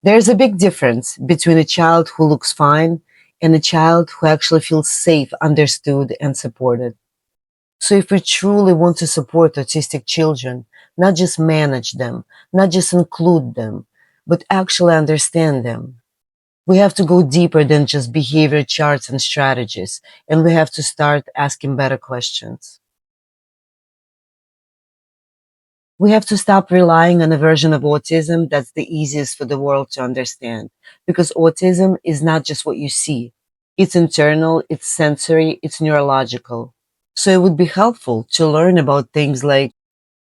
There's a big difference between a child who looks fine and a child who actually feels safe, understood, and supported. So if we truly want to support autistic children, not just manage them, not just include them, but actually understand them, we have to go deeper than just behavior charts and strategies, and we have to start asking better questions. We have to stop relying on a version of autism that's the easiest for the world to understand, because autism is not just what you see. It's internal, it's sensory, it's neurological. So it would be helpful to learn about things like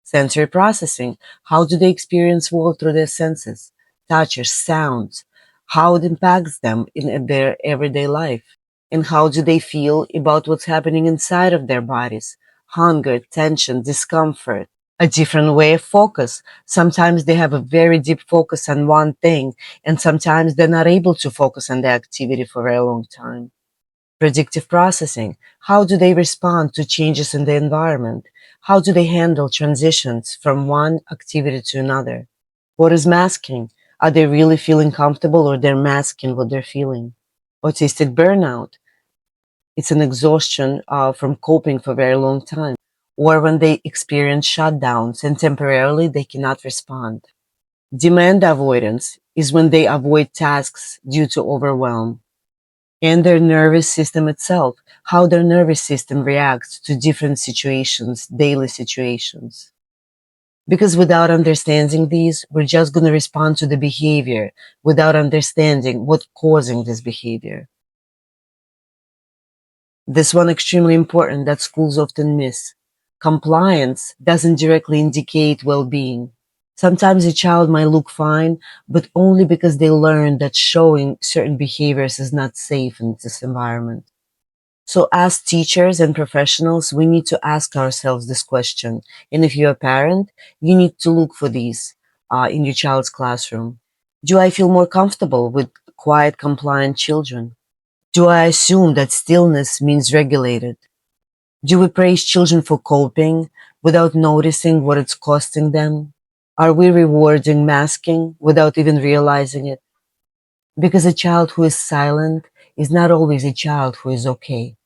sensory processing. How do they experience world through their senses? Touches, sounds, how it impacts them in their everyday life. And how do they feel about what's happening inside of their bodies? Hunger, tension, discomfort, a different way of focus. Sometimes they have a very deep focus on one thing, and sometimes they're not able to focus on the activity for a very long time. Predictive processing. How do they respond to changes in the environment? How do they handle transitions from one activity to another? What is masking? Are they really feeling comfortable or they're masking what they're feeling? Autistic burnout. It's an exhaustion from coping for a very long time. Or when they experience shutdowns and temporarily they cannot respond. Demand avoidance is when they avoid tasks due to overwhelm. And their nervous system itself, how their nervous system reacts to different situations, daily situations. Because without understanding these, we're just going to respond to the behavior without understanding what's causing this behavior. This one extremely important that schools often miss. Compliance doesn't directly indicate well-being. Sometimes a child might look fine, but only because they learn that showing certain behaviors is not safe in this environment. So as teachers and professionals, we need to ask ourselves this question. And if you're a parent, you need to look for these in your child's classroom. Do I feel more comfortable with quiet, compliant children? Do I assume that stillness means regulated? Do we praise children for coping without noticing what it's costing them? Are we rewarding masking without even realizing it? Because a child who is silent is not always a child who is okay.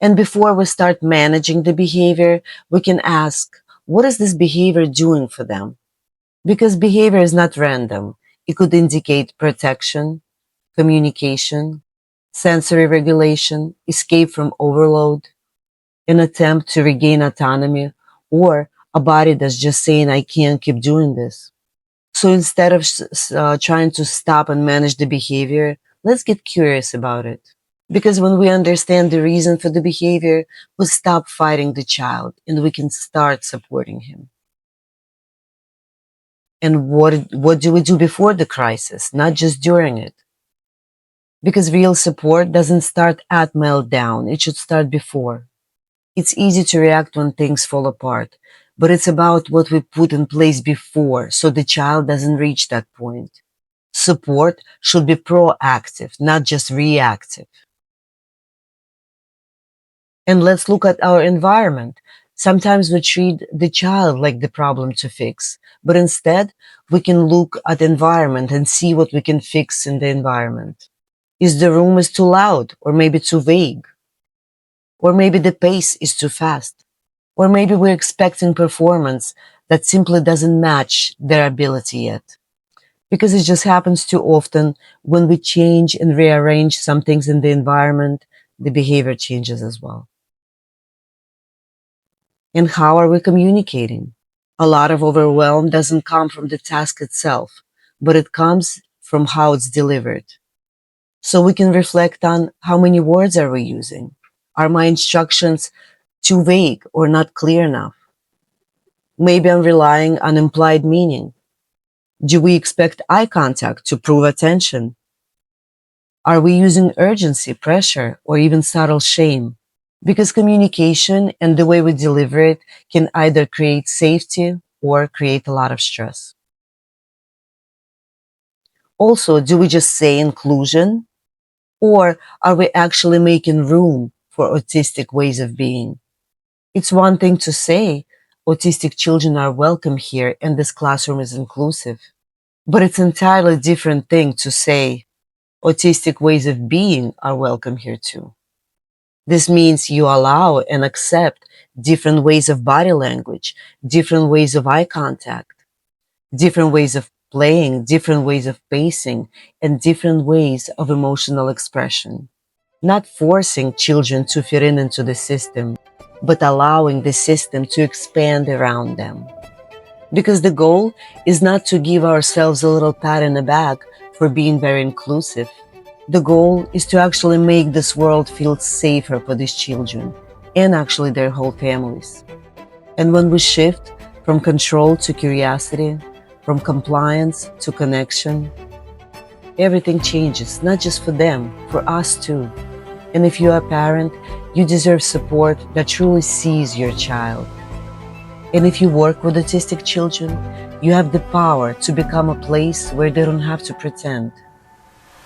And before we start managing the behavior, we can ask, what is this behavior doing for them? Because behavior is not random. It could indicate protection, communication, sensory regulation, escape from overload, an attempt to regain autonomy, or a body that's just saying, I can't keep doing this. So instead of trying to stop and manage the behavior, let's get curious about it. Because when we understand the reason for the behavior, we stop fighting the child and we can start supporting him. And what do we do before the crisis, not just during it? Because real support doesn't start at meltdown, it should start before. It's easy to react when things fall apart, but it's about what we put in place before so the child doesn't reach that point. Support should be proactive, not just reactive. And let's look at our environment. Sometimes we treat the child like the problem to fix, but instead we can look at the environment and see what we can fix in the environment. Is the room is too loud or maybe too vague? Or maybe the pace is too fast? Or maybe we're expecting performance that simply doesn't match their ability yet. Because it just happens too often when we change and rearrange some things in the environment, the behavior changes as well. And how are we communicating? A lot of overwhelm doesn't come from the task itself, but it comes from how it's delivered. So we can reflect on how many words are we using? Are my instructions too vague or not clear enough? Maybe I'm relying on implied meaning. Do we expect eye contact to prove attention? Are we using urgency, pressure, or even subtle shame? Because communication and the way we deliver it can either create safety or create a lot of stress. Also, do we just say inclusion? Or are we actually making room for autistic ways of being? It's one thing to say, autistic children are welcome here and this classroom is inclusive. But it's an entirely different thing to say autistic ways of being are welcome here too. This means you allow and accept different ways of body language, different ways of eye contact, different ways of playing, different ways of pacing, and different ways of emotional expression. Not forcing children to fit in into the system, but allowing the system to expand around them. Because the goal is not to give ourselves a little pat in the back for being very inclusive. The goal is to actually make this world feel safer for these children and actually their whole families. And when we shift from control to curiosity, from compliance to connection, everything changes, not just for them, for us too. And if you are a parent, you deserve support that truly sees your child. And if you work with autistic children, you have the power to become a place where they don't have to pretend.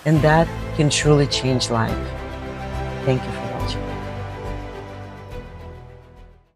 And that can truly change life. Thank you for watching.